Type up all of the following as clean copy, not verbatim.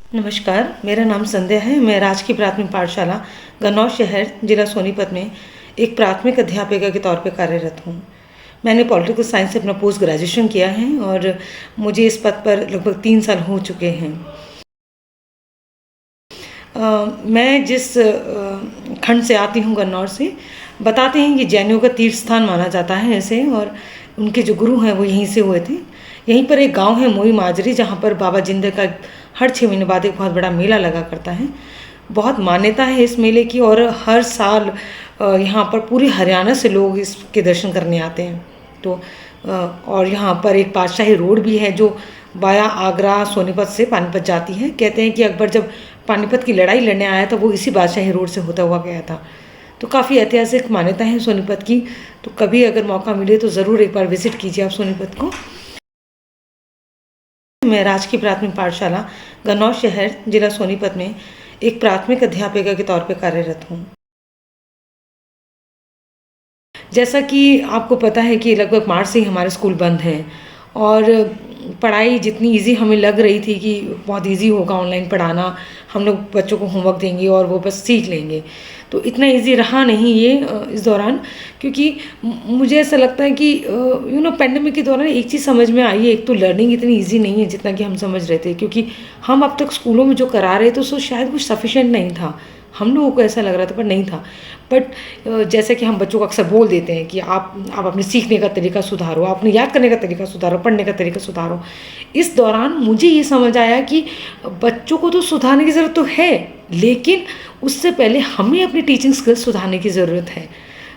नमस्कार, मेरा नाम संध्या है। मैं राजकीय प्राथमिक पाठशाला गन्नौर शहर, जिला सोनीपत में एक प्राथमिक अध्यापिका के तौर पे कार्यरत हूँ। मैंने पॉलिटिकल साइंस से अपना पोस्ट ग्रेजुएशन किया है और मुझे इस पद पर लगभग 3 साल हो चुके हैं। मैं जिस खंड से आती हूँ, गन्नौर से, बताते हैं कि जैनियों का तीर्थ स्थान माना जाता है इसे, और उनके जो गुरु हैं वो यहीं से हुए थे। यहीं पर एक गांव है मोई माजरी, जहाँ पर बाबा जिंदर का हर 6 महीने बाद एक बहुत बड़ा मेला लगा करता है। बहुत मान्यता है इस मेले की, और हर साल यहाँ पर पूरे हरियाणा से लोग इसके दर्शन करने आते हैं। तो और यहाँ पर एक बादशाही रोड भी है जो वाया आगरा सोनीपत से पानीपत जाती है। कहते हैं कि अकबर जब पानीपत की लड़ाई लड़ने आया था वो इसी बादशाही रोड से होता हुआ गया था। तो काफ़ी ऐतिहासिक मान्यता है सोनीपत की। तो कभी अगर मौका मिले तो ज़रूर एक बार विज़िट कीजिए आप सोनीपत को। मैं राजकीय प्राथमिक पाठशाला गन्नौर शहर, जिला सोनीपत में एक प्राथमिक अध्यापिका के तौर पे कार्यरत हूँ। जैसा कि आपको पता है कि लगभग मार्च से ही हमारे स्कूल बंद हैं, और पढ़ाई जितनी इजी हमें लग रही थी कि बहुत इजी होगा ऑनलाइन पढ़ाना, हम लोग बच्चों को होमवर्क देंगे और वो बस सीख लेंगे, तो इतना इजी रहा नहीं ये इस दौरान। क्योंकि मुझे ऐसा लगता है कि पेंडेमिक के दौरान एक चीज़ समझ में आई है, एक तो लर्निंग इतनी इजी नहीं है जितना कि हम समझ रहे थे, क्योंकि हम अब तक स्कूलों में जो करा रहे थे तो शायद कुछ सफिशेंट नहीं था। हम लोगों को ऐसा लग रहा था पर नहीं था। बट जैसे कि हम बच्चों को अक्सर बोल देते हैं कि आप अपने सीखने का तरीका सुधारो, अपने याद करने का तरीका सुधारो, पढ़ने का तरीका सुधारो। इस दौरान मुझे ये समझ आया कि बच्चों को तो सुधारने की ज़रूरत तो है, लेकिन उससे पहले हमें अपनी टीचिंग स्किल्स सुधारने की ज़रूरत है।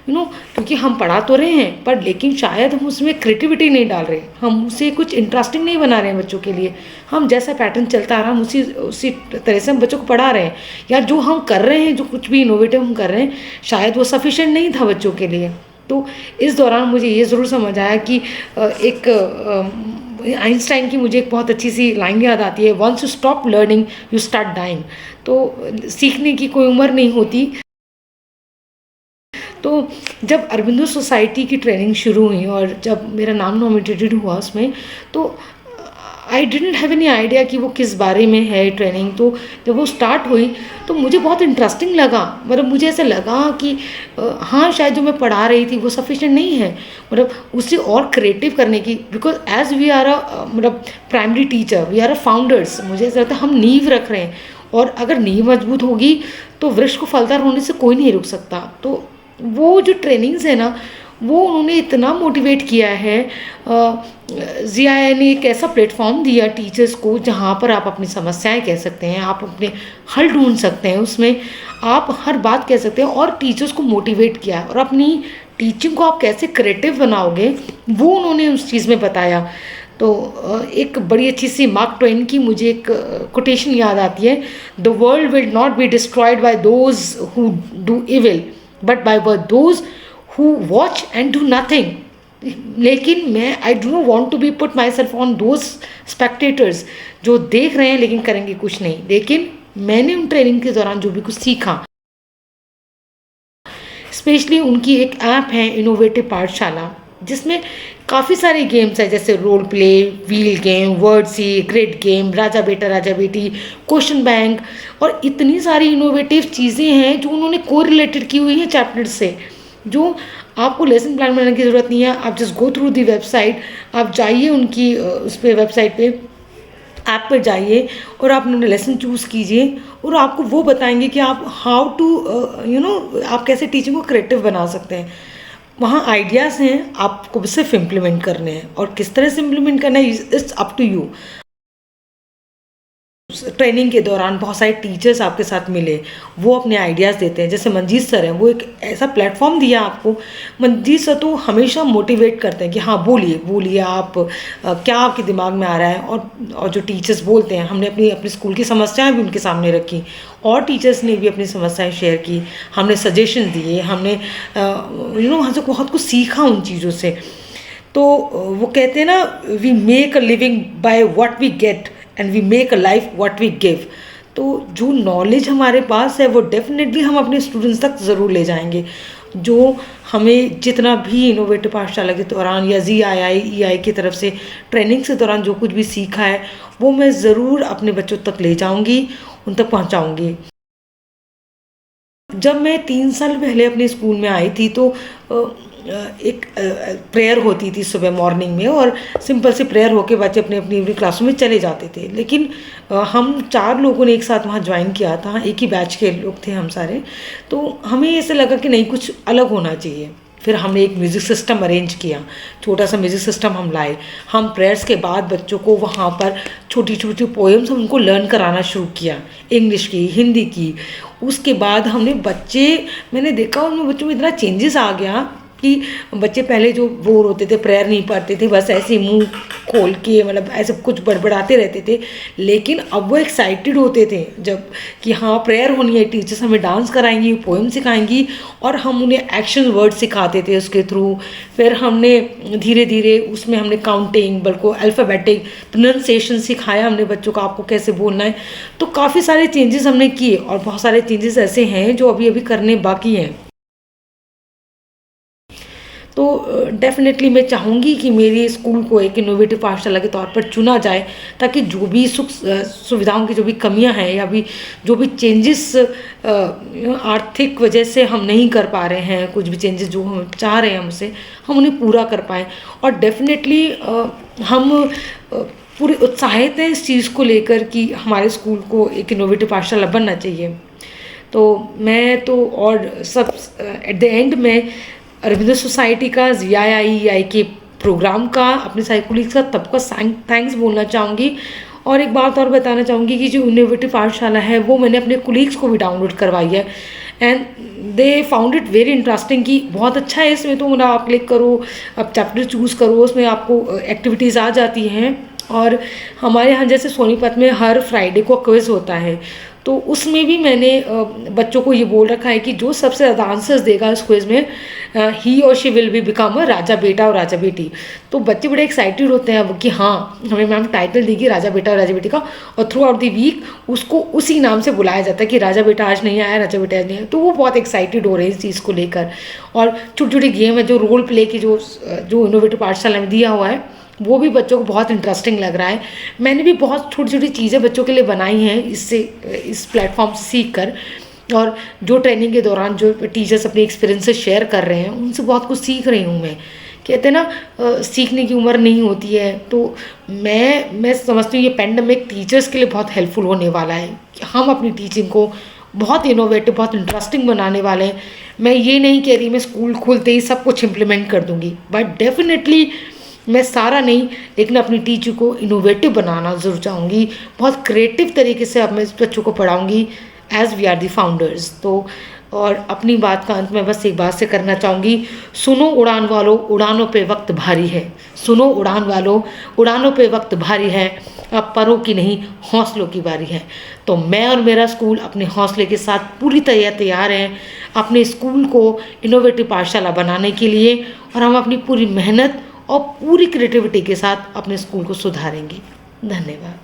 क्योंकि हम पढ़ा तो रहे हैं पर लेकिन शायद हम उसमें क्रिएटिविटी नहीं डाल रहे, हम उसे कुछ इंटरेस्टिंग नहीं बना रहे हैं बच्चों के लिए। हम जैसा पैटर्न चलता आ रहा हम उसी तरह से हम बच्चों को पढ़ा रहे हैं, या जो हम कर रहे हैं, जो कुछ भी इनोवेटिव हम कर रहे हैं, शायद वो सफिशेंट नहीं था बच्चों के लिए। तो इस दौरान मुझे ये ज़रूर समझ आया कि एक आइंस्टाइन की मुझे एक बहुत अच्छी सी लाइन याद आती है, once you stop learning you start dying. तो सीखने की कोई उम्र नहीं होती। तो जब अरबिंदो सोसाइटी की ट्रेनिंग शुरू हुई और जब मेरा नाम नॉमिनेटेड हुआ उसमें, तो I didn't have any idea कि वो किस बारे में है ट्रेनिंग। तो जब वो स्टार्ट हुई तो मुझे बहुत इंटरेस्टिंग लगा। मतलब मुझे ऐसा लगा कि हाँ, शायद जो मैं पढ़ा रही थी वो सफिशिएंट नहीं है, मतलब उसे और क्रिएटिव करने की। बिकॉज एज वी आर मतलब primary teacher, we are founders. मुझे ऐसा लगता है हम नींव रख रहे हैं, और अगर नींव मजबूत होगी तो वृक्ष को फलदार होने से कोई नहीं रुक सकता। तो वो जो ट्रेनिंग्स है ना, वो उन्होंने इतना मोटिवेट किया है। ज़िया ने एक ऐसा प्लेटफॉर्म दिया टीचर्स को जहाँ पर आप अपनी समस्याएं कह सकते हैं, आप अपने हल ढूंढ सकते हैं, उसमें आप हर बात कह सकते हैं, और टीचर्स को मोटिवेट किया। और अपनी टीचिंग को आप कैसे क्रिएटिव बनाओगे वो उन्होंने उस चीज़ में बताया। तो एक बड़ी अच्छी सी मार्क ट्वेन की मुझे एक कोटेशन याद आती है, the world will not be destroyed by those who do evil but by those who watch and do nothing. लेकिन मैं I do not want to be put myself on those spectators जो देख रहे हैं लेकिन करेंगे कुछ नहीं। लेकिन मैंने उन ट्रेनिंग के दौरान जो भी कुछ सीखा, स्पेशली उनकी एक ऐप है इनोवेटिव पाठशाला, जिसमें काफ़ी सारे गेम्स हैं, जैसे role play, wheel game, word sea, grid game, राजा बेटा राजा बेटी, क्वेश्चन बैंक, और इतनी सारी इनोवेटिव चीज़ें हैं जो उन्होंने को रिलेटेड की हुई हैं चैप्टर से, जो आपको लेसन प्लान बनाने की ज़रूरत नहीं है। आप just go through the website, आप जाइए उनकी उस पर वेबसाइट पे, ऐप पर जाइए और आप उन्होंने लेसन चूज़ कीजिए, और आपको वो बताएंगे कि आप हाउ टू आप कैसे टीचिंग को क्रिएटिव बना सकते हैं। वहाँ आइडियाज़ हैं, आपको सिर्फ इम्प्लीमेंट करने हैं, और किस तरह से इम्प्लीमेंट करना है it's up to you. Training के दौरान बहुत सारे टीचर्स आपके साथ मिले, वो अपने आइडियाज़ देते हैं। जैसे मंजीत सर हैं, वो एक ऐसा प्लेटफॉर्म दिया आपको। मंजीत सर तो हमेशा मोटिवेट करते हैं कि हाँ बोलिए आप क्या आपके दिमाग में आ रहा है। और जो टीचर्स बोलते हैं, हमने अपनी स्कूल की समस्याएं भी उनके सामने रखी, और टीचर्स ने भी अपनी समस्याएं शेयर की, हमने सजेशन दिए, हमने वहाँ से बहुत कुछ सीखा उन चीज़ों से। तो वो कहते हैं ना, we make a living by what we get and we make a life what we give. तो जो नॉलेज हमारे पास है वो डेफिनेटली हम अपने स्टूडेंट्स तक ज़रूर ले जाएंगे। जो हमें जितना भी इनोवेटिव पाठशाला के दौरान या ZII की तरफ से ट्रेनिंग के दौरान जो कुछ भी सीखा है, वो मैं ज़रूर अपने बच्चों तक ले जाऊँगी, उन तक पहुँचाऊँगी। जब मैं 3 साल पहले अपने स्कूल में आई थी तो एक प्रेयर होती थी सुबह मॉर्निंग में, और सिंपल सी प्रेयर होके बच्चे अपने अपनी अपनी क्लासों में चले जाते थे। लेकिन हम 4 लोगों ने एक साथ वहाँ ज्वाइन किया था, एक ही बैच के लोग थे हम सारे। तो हमें ऐसे लगा कि नहीं, कुछ अलग होना चाहिए। फिर हमने एक म्यूज़िक सिस्टम अरेंज किया, छोटा सा म्यूज़िक सिस्टम हम लाए। हम प्रेयर्स के बाद बच्चों को वहाँ पर छोटी छोटी पोएम्स हम उनको लर्न कराना शुरू किया, इंग्लिश की, हिंदी की। उसके बाद मैंने देखा उनमें बच्चों में इतना चेंजेस आ गया कि बच्चे पहले जो बोर होते थे, प्रेयर नहीं पढ़ते थे, बस ऐसे ही मुंह खोल के मतलब ऐसे कुछ बड़बड़ाते रहते थे। लेकिन अब वो एक्साइटेड होते थे जब कि हाँ प्रेयर होनी है, टीचर्स हमें डांस कराएंगी, पोएम सिखाएंगी, और हम उन्हें एक्शन वर्ड सिखाते थे उसके थ्रू। फिर हमने धीरे धीरे उसमें हमने काउंटिंग, बल्कि अल्फ़ाबेटिक प्रोनाउंसिएशन सिखाया हमने बच्चों को, आपको कैसे बोलना है। तो काफ़ी सारे चेंजेस हमने किए, और बहुत सारे चेंजेस ऐसे हैं जो अभी अभी करने बाकी हैं। तो डेफ़िनेटली मैं चाहूँगी कि मेरी स्कूल को एक इनोवेटिव पाठशाला के तौर पर चुना जाए, ताकि जो भी सुविधाओं की जो भी कमियां हैं, या भी जो भी चेंजेस आर्थिक वजह से हम नहीं कर पा रहे हैं, कुछ भी चेंजेस जो हम चाह रहे हैं हमसे, हम उन्हें पूरा कर पाएँ। और डेफ़िनेटली हम पूरे उत्साहित हैं इस चीज़ को लेकर कि हमारे स्कूल को एक इनोवेटिव पाठशाला बनना चाहिए। तो मैं तो और सब एट द एंड में रविंद्र सोसाइटी का, ZII के प्रोग्राम का, अपने सारे कोलीग्स का सबका थैंक्स बोलना चाहूँगी। और एक बात और बताना चाहूँगी कि जो इनोवेटिव पाठशाला है वो मैंने अपने कोलीग्स को भी डाउनलोड करवाई है, and they found it very interesting कि बहुत अच्छा है इसमें। तो मतलब आप क्लिक करो, आप चैप्टर चूज़ करो, उसमें आपको एक्टिविटीज़ आ जाती हैं। और हमारे यहाँ जैसे सोनीपत में हर फ्राइडे को क्विज़ होता है, तो उसमें भी मैंने बच्चों को ये बोल रखा है कि जो सबसे ज़्यादा आंसर्स देगा इस क्विज़ में, ही और she will be become a राजा बेटा और राजा बेटी। तो बच्चे बड़े एक्साइटेड होते हैं अब कि हाँ हमें मैम टाइटल देगी राजा बेटा और राजा बेटी का, और थ्रू आउट द वीक उसको उसी नाम से बुलाया जाता है कि राजा बेटा आज नहीं आया, राजा बेटा आज नहीं आया। तो वो बहुत एक्साइटेड हो रहे हैं इस चीज़ को लेकर। और छोटी छोटी गेम है, जो रोल प्ले की जो इनोवेटिव पाठशाला में दिया हुआ है, वो भी बच्चों को बहुत इंटरेस्टिंग लग रहा है। मैंने भी बहुत छोटी छोटी चीज़ें बच्चों के लिए बनाई हैं इस प्लेटफॉर्म से सीख कर। और जो ट्रेनिंग के दौरान जो टीचर्स अपने एक्सपीरियंसेस शेयर कर रहे हैं, उनसे बहुत कुछ सीख रही हूँ मैं। कहते हैं ना सीखने की उम्र नहीं होती है। तो मैं समझती हूँ ये पैंडेमिक टीचर्स के लिए बहुत हेल्पफुल होने वाला है कि हम अपनी टीचिंग को बहुत इनोवेटिव, बहुत इंटरेस्टिंग बनाने वाले हैं। मैं ये नहीं कह रही मैं स्कूल खोलते ही सब कुछ इम्प्लीमेंट कर दूँगी, बट डेफिनेटली मैं सारा नहीं, लेकिन अपनी टीचर को इनोवेटिव बनाना ज़रूर चाहूँगी। बहुत क्रिएटिव तरीके से अब मैं इस बच्चों को पढ़ाऊँगी, as we are the founders. तो और अपनी बात का अंत में बस एक बात से करना चाहूँगी, सुनो उड़ान वालों, उड़ानों पे वक्त भारी है। सुनो उड़ान वालों, उड़ानों पे वक्त भारी है, अब परों की नहीं हौसलों की बारी है। तो मैं और मेरा स्कूल अपने हौसले के साथ पूरी तरह तैयार हैं अपने स्कूल को इनोवेटिव पाठशाला बनाने के लिए, और हम अपनी पूरी मेहनत और पूरी क्रिएटिविटी के साथ अपने स्कूल को सुधारेंगे। धन्यवाद।